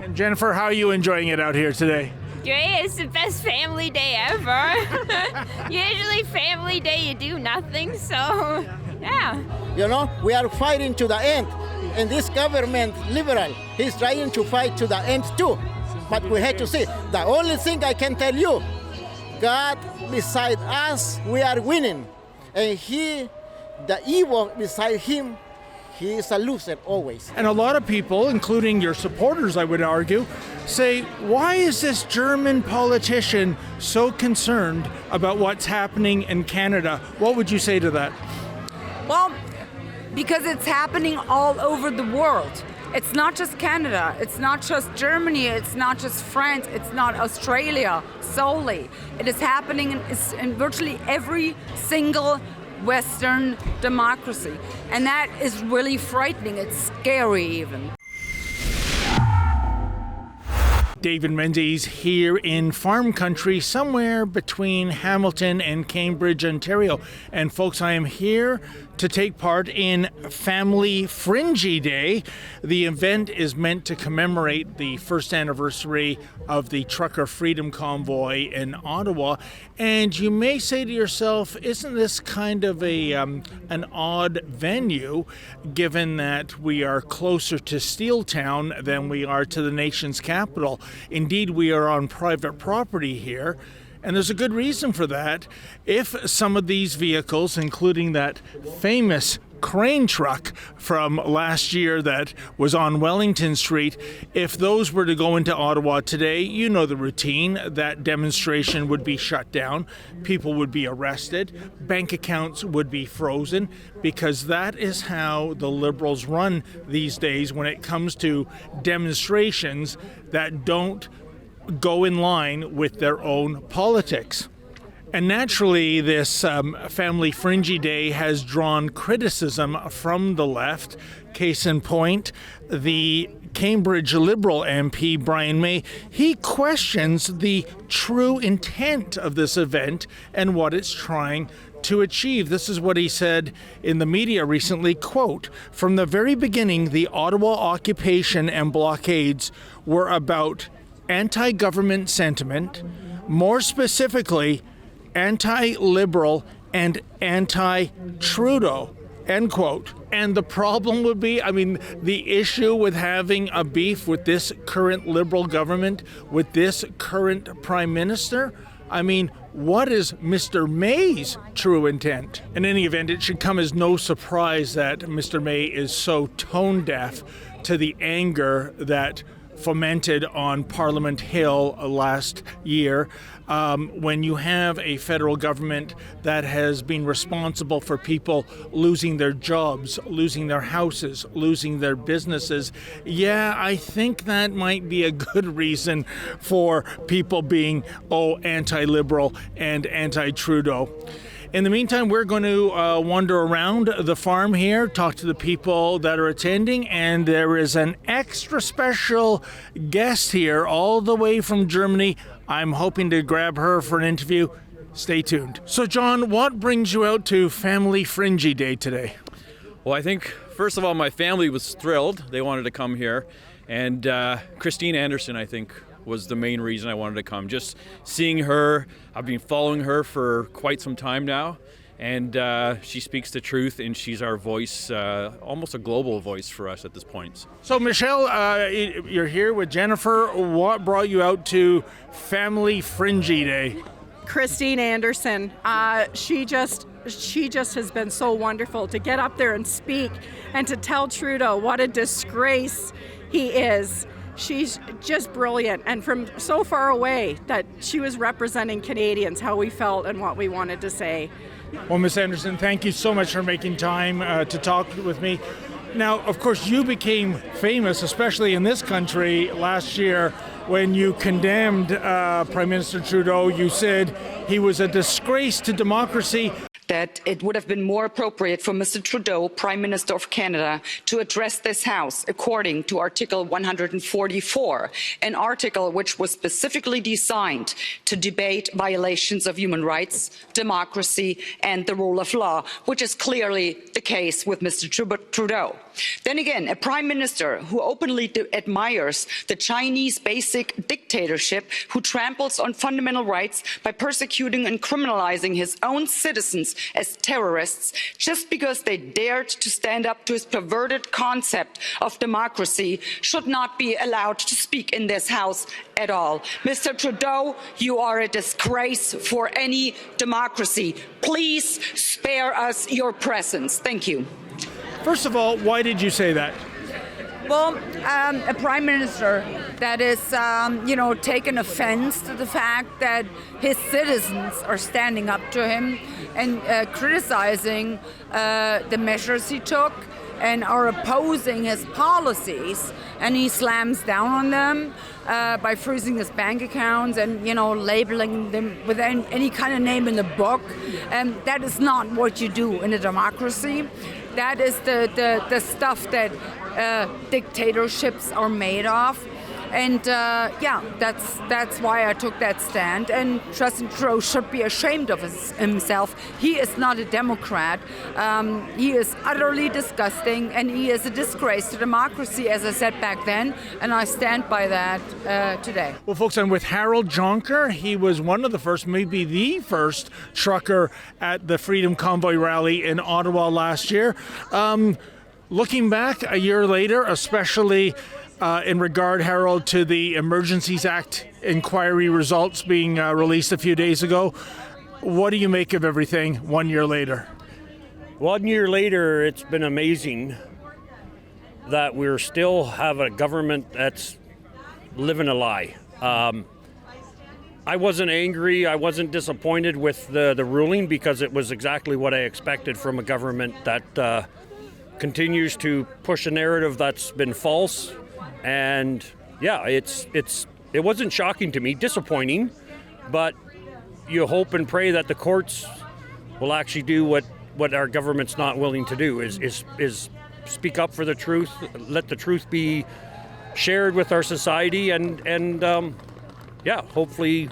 And Jennifer, how are you enjoying it out here today? Great, it's the best family day ever. Usually family day you do nothing, so yeah. You know, we are fighting to the end. And this government, liberal, he's trying to fight to the end too. But we have to see. The only thing I can tell you, God beside us, we are winning. And he, the evil beside him, he is a loser always. And a lot of people, including your supporters, I would argue, say, why is this German politician so concerned about what's happening in Canada? What would you say to that? Well, because it's happening all over the world. It's not just Canada, it's not just Germany, it's not just France, it's not Australia solely. It is happening in virtually every single Western democracy. And that is really frightening. It's scary even. David Menzies here in farm country, somewhere between Hamilton and Cambridge, Ontario. And folks, I am here to take part in Family Fringy Day. The event is meant to commemorate the first anniversary of the Trucker Freedom Convoy in Ottawa. And you may say to yourself, isn't this kind of an odd venue, given that we are closer to Steeltown than we are to the nation's capital? Indeed, we are on private property here. And there's a good reason for that. If some of these vehicles, including that famous crane truck from last year that was on Wellington Street, if those were to go into Ottawa today, you know the routine. That demonstration would be shut down. People would be arrested. Bank accounts would be frozen, because that is how the Liberals run these days when it comes to demonstrations that don't go in line with their own politics. And naturally, this Family Fringy Day has drawn criticism from the left. Case in point, the Cambridge Liberal MP, Brian May, he questions the true intent of this event and what it's trying to achieve. This is what he said in the media recently, quote, "From the very beginning, the Ottawa occupation and blockades were about anti-government sentiment, more specifically, anti-liberal and anti-Trudeau," end quote. And the problem would be, the issue with having a beef with this current Liberal government, with this current Prime Minister, what is Mr. May's true intent? In any event, it should come as no surprise that Mr. May is so tone deaf to the anger that fomented on Parliament Hill last year, when you have a federal government that has been responsible for people losing their jobs, losing their houses, losing their businesses. Yeah, I think that might be a good reason for people being, anti-liberal and anti-Trudeau. In the meantime, we're going to wander around the farm here, talk to the people that are attending, and there is an extra special guest here all the way from Germany. I'm hoping to grab her for an interview. Stay tuned. So, John, what brings you out to Family Fringy Day today? Well, I think, first of all, my family was thrilled. They wanted to come here. And Christine Anderson, I think, was the main reason I wanted to come. Just seeing her, I've been following her for quite some time now, and she speaks the truth, and she's our voice, almost a global voice for us at this point. So, Michelle, you're here with Jennifer. What brought you out to Family Fringy Day? Christine Anderson. She just has been so wonderful to get up there and speak and to tell Trudeau what a disgrace he is. She's just brilliant, and from so far away that she was representing Canadians, how we felt and what we wanted to say. Well, Ms. Anderson, thank you so much for making time to talk with me. Now, of course, you became famous, especially in this country, last year when you condemned Prime Minister Trudeau. You said he was a disgrace to democracy. that it would have been more appropriate for Mr. Trudeau, Prime Minister of Canada, to address this House according to Article 144, an article which was specifically designed to debate violations of human rights, democracy and the rule of law, which is clearly the case with Mr. Trudeau. Then again, a Prime Minister who openly admires the Chinese basic dictatorship, who tramples on fundamental rights by persecuting and criminalizing his own citizens as terrorists just because they dared to stand up to his perverted concept of democracy, should not be allowed to speak in this House at all. Mr. Trudeau, you are a disgrace for any democracy. Please spare us your presence. Thank you. First of all, why did you say that? Well, a prime minister that is, taken offense to the fact that his citizens are standing up to him and criticizing the measures he took and are opposing his policies, and he slams down on them by freezing his bank accounts and, labeling them with any kind of name in the book. And that is not what you do in a democracy. That is the stuff that dictatorships are made of. And that's why I took that stand. And Justin Trudeau should be ashamed of himself. He is not a Democrat. He is utterly disgusting, and he is a disgrace to democracy, as I said back then. And I stand by that today. Well, folks, I'm with Harold Jonker. He was one of the first, maybe the first trucker at the Freedom Convoy rally in Ottawa last year. Looking back a year later, especially in regard, Harold, to the Emergencies Act inquiry results being released a few days ago, what do you make of everything 1 year later? 1 year later, it's been amazing that we still have a government that's living a lie. I wasn't angry, I wasn't disappointed with the ruling, because it was exactly what I expected from a government that continues to push a narrative that's been false. And yeah, it wasn't shocking to me, disappointing, but you hope and pray that the courts will actually do what our government's not willing to do, is speak up for the truth, let the truth be shared with our society, and hopefully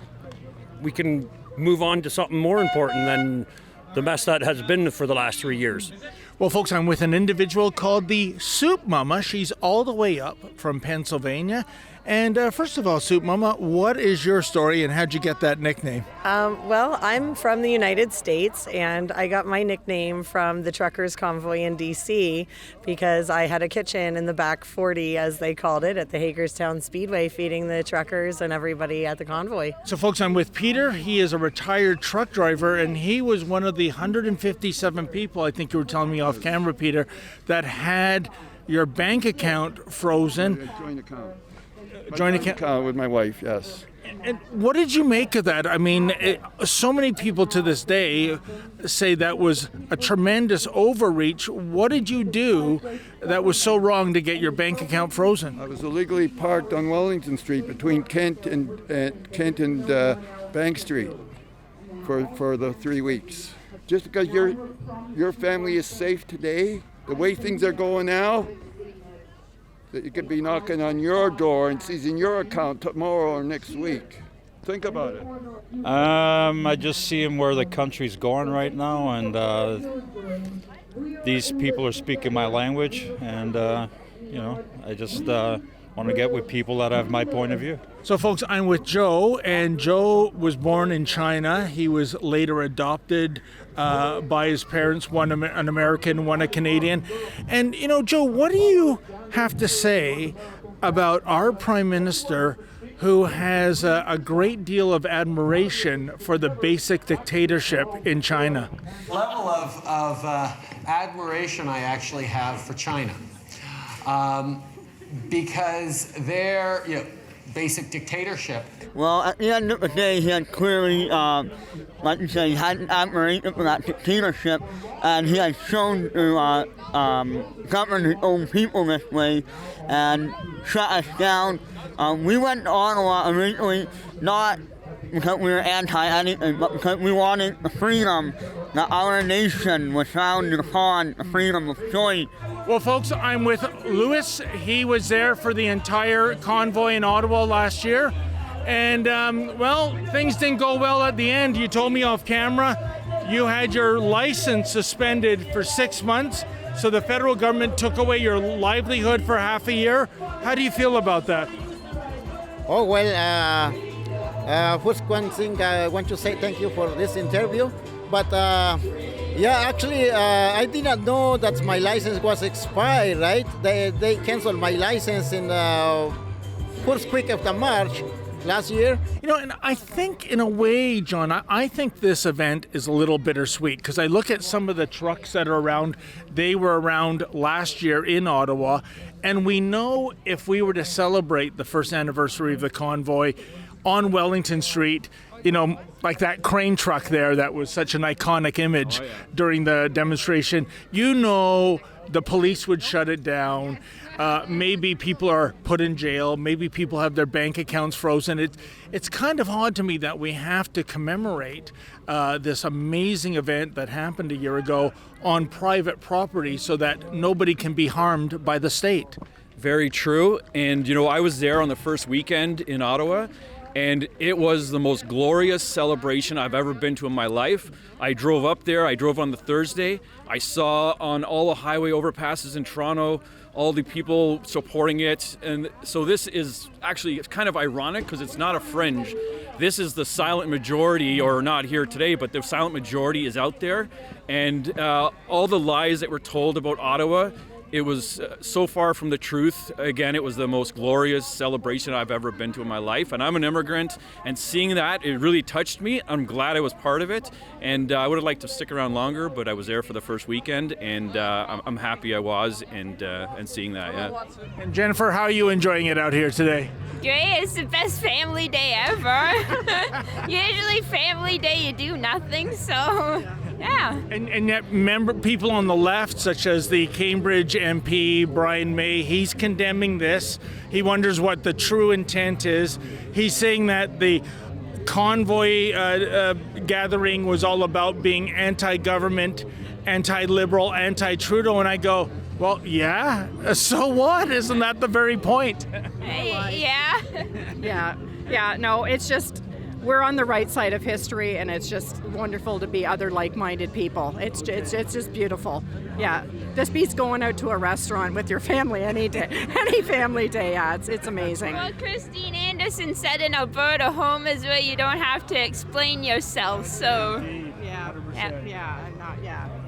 we can move on to something more important than the mess that has been for the last 3 years. Well, folks, I'm with an individual called the Soup Mama. She's all the way up from Pennsylvania. And first of all, Soup Mama, what is your story and how'd you get that nickname? Well, I'm from the United States, and I got my nickname from the Truckers Convoy in D.C. because I had a kitchen in the back 40, as they called it, at the Hagerstown Speedway, feeding the truckers and everybody at the convoy. So, folks, I'm with Peter. He is a retired truck driver, and he was one of the 157 people, I think you were telling me off camera, Peter, that had your bank account frozen. Joint account. Joint account With my wife, yes. And what did you make of that? I mean, so many people to this day say that was a tremendous overreach. What did you do that was so wrong to get your bank account frozen? I was illegally parked on Wellington Street between Kent and Bank Street for the 3 weeks. Just because your family is safe today, the way things are going now, that you could be knocking on your door and seizing your account tomorrow or next week. Think about it. I just see where the country's going right now, and these people are speaking my language, and I just want to get with people that have my point of view. So, folks, I'm with Joe, and Joe was born in China. He was later adopted by his parents, one an American, one a Canadian. And, Joe, what do you have to say about our Prime Minister, who has a great deal of admiration for the basic dictatorship in China? Level of admiration I actually have for China. Because their basic dictatorship. Well, at the end of the day, he had clearly, like you said, he had an admiration for that dictatorship, and he has shown to govern his own people this way and shut us down. We went to Ottawa originally not because we were anti-anything, but because we wanted the freedom that our nation was founded upon, the freedom of choice. Well, folks, I'm with Louis. He was there for the entire convoy in Ottawa last year. And, well, things didn't go well at the end. You told me off camera you had your license suspended for 6 months, so the federal government took away your livelihood for half a year. How do you feel about that? Oh, well, first one thing I want to say thank you for this interview. But yeah, actually, I did not know that my license was expired, right? They canceled my license in first week of the March last year. You know, and I think in a way, John, I think this event is a little bittersweet because I look at some of the trucks that are around. They were around last year in Ottawa, and we know if we were to celebrate the first anniversary of the convoy on Wellington Street, you know, like that crane truck there that was such an iconic image during the demonstration, you know, the police would shut it down. Maybe people are put in jail. Maybe people have their bank accounts frozen. It's kind of odd to me that we have to commemorate this amazing event that happened a year ago on private property so that nobody can be harmed by the state. Very true. And, you know, I was there on the first weekend in Ottawa, and it was the most glorious celebration I've ever been to in my life. I drove up there. I drove on the Thursday. I saw on all the highway overpasses in Toronto all the people supporting it. And so this is actually kind of ironic because it's not a fringe. This is the silent majority, or not here today, but the silent majority is out there. And all the lies that were told about Ottawa, it was so far from the truth. Again, it was the most glorious celebration I've ever been to in my life. And I'm an immigrant, and seeing that, it really touched me. I'm glad I was part of it. And I would have liked to stick around longer, but I was there for the first weekend, and I'm happy I was, and seeing that, yeah. And Jennifer, how are you enjoying it out here today? Great, it's the best family day ever. Usually family day you do nothing, so yeah. And yet, remember, people on the left, such as the Cambridge MP, Brian May, he's condemning this. He wonders what the true intent is. He's saying that the convoy gathering was all about being anti-government, anti-liberal, anti-Trudeau, and I go, well, yeah, so what? Isn't that the very point? Yeah, no, it's just, we're on the right side of history, and it's just wonderful to be other like-minded people. It's just beautiful. Yeah, this beats going out to a restaurant with your family any day, any family day. Yeah, it's amazing. Well, Christine Anderson said in Alberta, home is where you don't have to explain yourself. So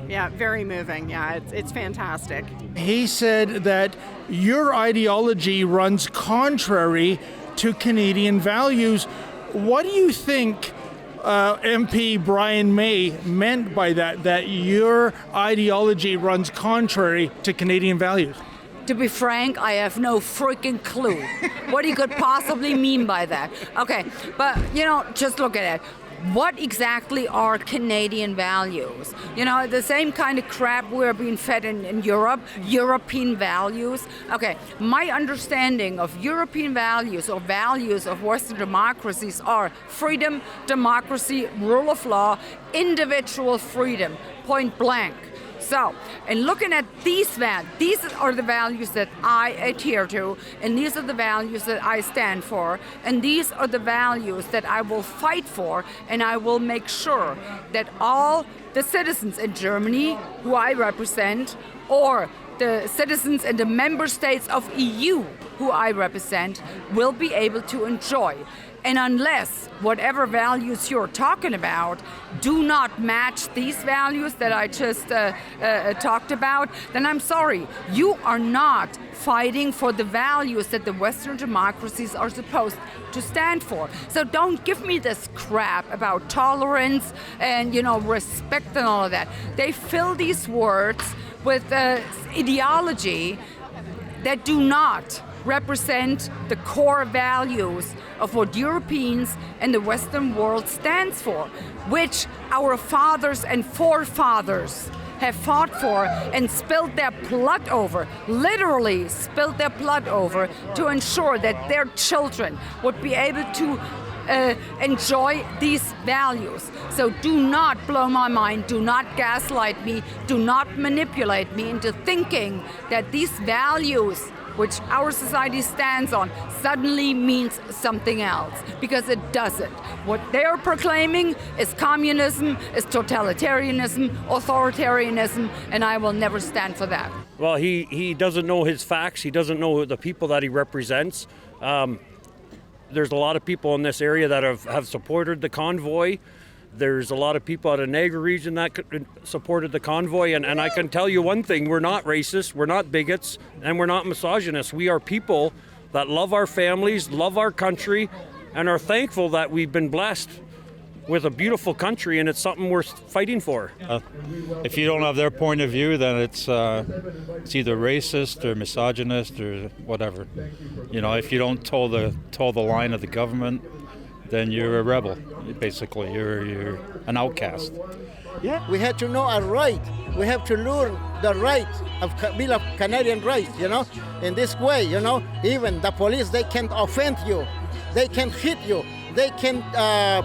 yeah, very moving. Yeah, it's fantastic. He said that your ideology runs contrary to Canadian values. What do you think MP Brian May meant by that your ideology runs contrary to Canadian values? To be frank, I have no freaking clue what he could possibly mean by that. Okay, but, just look at it. What exactly are Canadian values? The same kind of crap we're being fed in Europe, European values. Okay, my understanding of European values or values of Western democracies are freedom, democracy, rule of law, individual freedom, point blank. So, in looking at these are the values that I adhere to, and these are the values that I stand for, and these are the values that I will fight for, and I will make sure that all the citizens in Germany who I represent, or the citizens in the member states of EU who I represent, will be able to enjoy. And unless whatever values you're talking about do not match these values that I just talked about, then I'm sorry, you are not fighting for the values that the Western democracies are supposed to stand for. So don't give me this crap about tolerance and, respect and all of that. They fill these words with ideology that do not represent the core values of what Europeans and the Western world stands for, which our fathers and forefathers have fought for and spilled their blood over, literally spilled their blood over, to ensure that their children would be able to enjoy these values. So do not blow my mind, do not gaslight me, do not manipulate me into thinking that these values which our society stands on suddenly means something else, because it doesn't. What they're proclaiming is communism, is totalitarianism, authoritarianism, and I will never stand for that. Well, he doesn't know his facts. He doesn't know the people that he represents. There's a lot of people in this area that have supported the convoy. There's a lot of people out of Niagara region that supported the convoy. And I can tell you one thing, we're not racist, we're not bigots, and we're not misogynists. We are people that love our families, love our country, and are thankful that we've been blessed with a beautiful country, and it's something worth fighting for. If you don't have their point of view, then it's either racist or misogynist or whatever. You know, if you don't toe the line of the government, then you're a rebel. Basically, you're an outcast. Yeah, we have to know our right. We have to learn the right of Bill of Canadian rights. You know, in this way, you know, even the police, they can't offend you, they can hit you, they can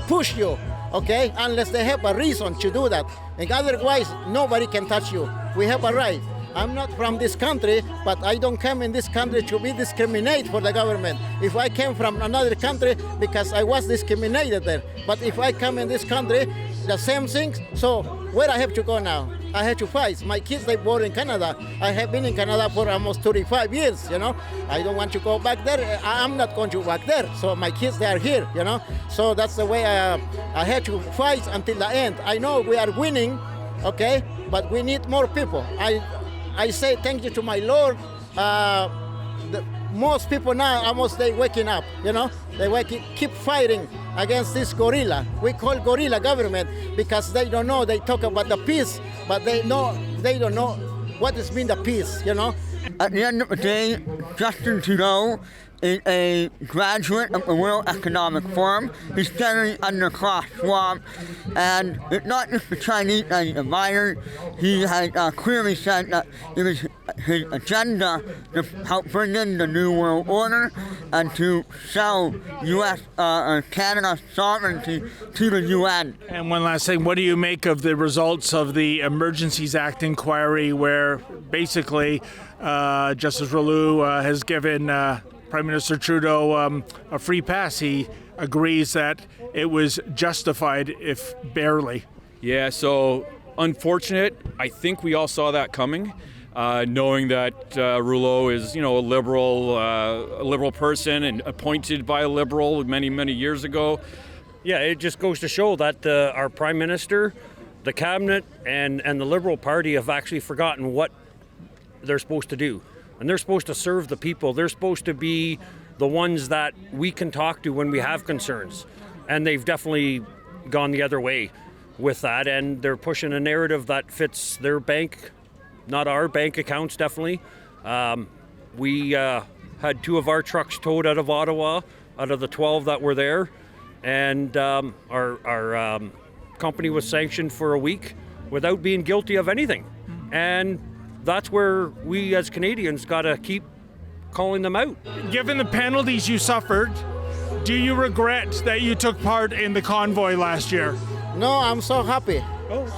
push you. Okay, unless they have a reason to do that. And otherwise, nobody can touch you. We have a right. I'm not from this country, but I don't come in this country to be discriminated for the government. If I came from another country, because I was discriminated there. But if I come in this country, the same things. So where I have to go now? I have to fight. My kids, they born in Canada. I have been in Canada for almost 35 years, you know. I don't want to go back there. I'm not going to back there. So my kids, they are here, you know. So that's the way I had to fight until the end. I know we are winning, okay, but we need more people. I say thank you to my Lord. Most people now, almost they waking up, you know. They keep fighting against this gorilla. We call gorilla government because they don't know. They talk about the peace, but they don't know what has been the peace, you know. At the end of the day, Justin Trudeau is a graduate of the World Economic Forum. He's studying under Klaus Schwab, and it's not just the Chinese that he's admired. He has clearly said that it is his agenda to help bring in the New World Order and to sell U.S. Canada's sovereignty to the UN. And one last thing, what do you make of the results of the Emergencies Act inquiry, where basically Justice Rouleau has given Prime Minister Trudeau a free pass? He agrees that it was justified, if barely. Yeah, so unfortunate. I think we all saw that coming, knowing that Rouleau is, you know, a liberal person and appointed by a liberal many years ago. Yeah, it just goes to show that our Prime Minister, the Cabinet, and the Liberal Party have actually forgotten what they're supposed to do. And they're supposed to serve the people. They're supposed to be the ones that we can talk to when we have concerns. And they've definitely gone the other way with that. And they're pushing a narrative that fits their bank, not our bank accounts, definitely. We had 2 of our trucks towed out of Ottawa, out of the 12 that were there. And our company was sanctioned for a week without being guilty of anything. And that's where we as Canadians got to keep calling them out. Given the penalties you suffered, do you regret that you took part in the convoy last year? No, I'm so happy.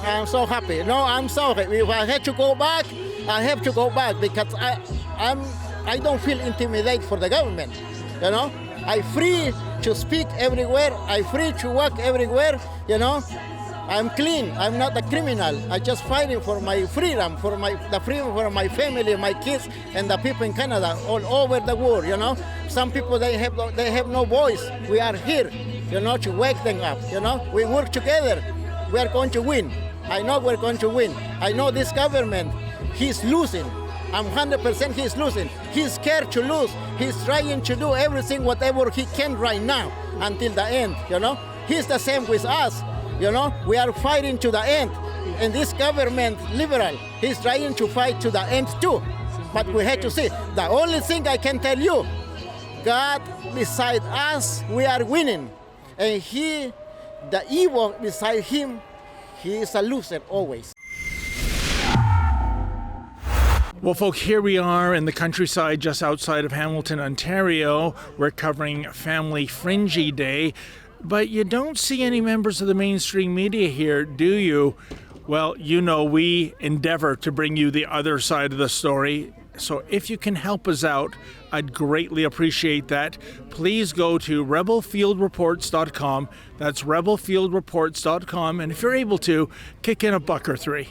I'm so happy. No, I'm sorry. If I had to go back, I have to go back because I don't feel intimidated for the government. You know, I'm free to speak everywhere. I'm free to work everywhere. You know. I'm clean. I'm not a criminal. I'm just fighting for my freedom, the freedom for my family, my kids, and the people in Canada, all over the world. You know, some people they have no voice. We are here, you know, to wake them up. You know, we work together. We are going to win. I know we're going to win. I know this government, he's losing. I'm 100% he's losing. He's scared to lose. He's trying to do everything, whatever he can right now, until the end. You know, he's the same with us. You know, we are fighting to the end. And this government, liberal, he's trying to fight to the end too. But we have to see. The only thing I can tell you, God beside us, we are winning. And the evil beside him, he is a loser always. Well, folks, here we are in the countryside just outside of Hamilton, Ontario. We're covering Family Fringy Day. But you don't see any members of the mainstream media here, do you? Well, you know, we endeavor to bring you the other side of the story. So if you can help us out, I'd greatly appreciate that. Please go to rebelfieldreports.com. That's rebelfieldreports.com. And if you're able to, kick in $1 or $3.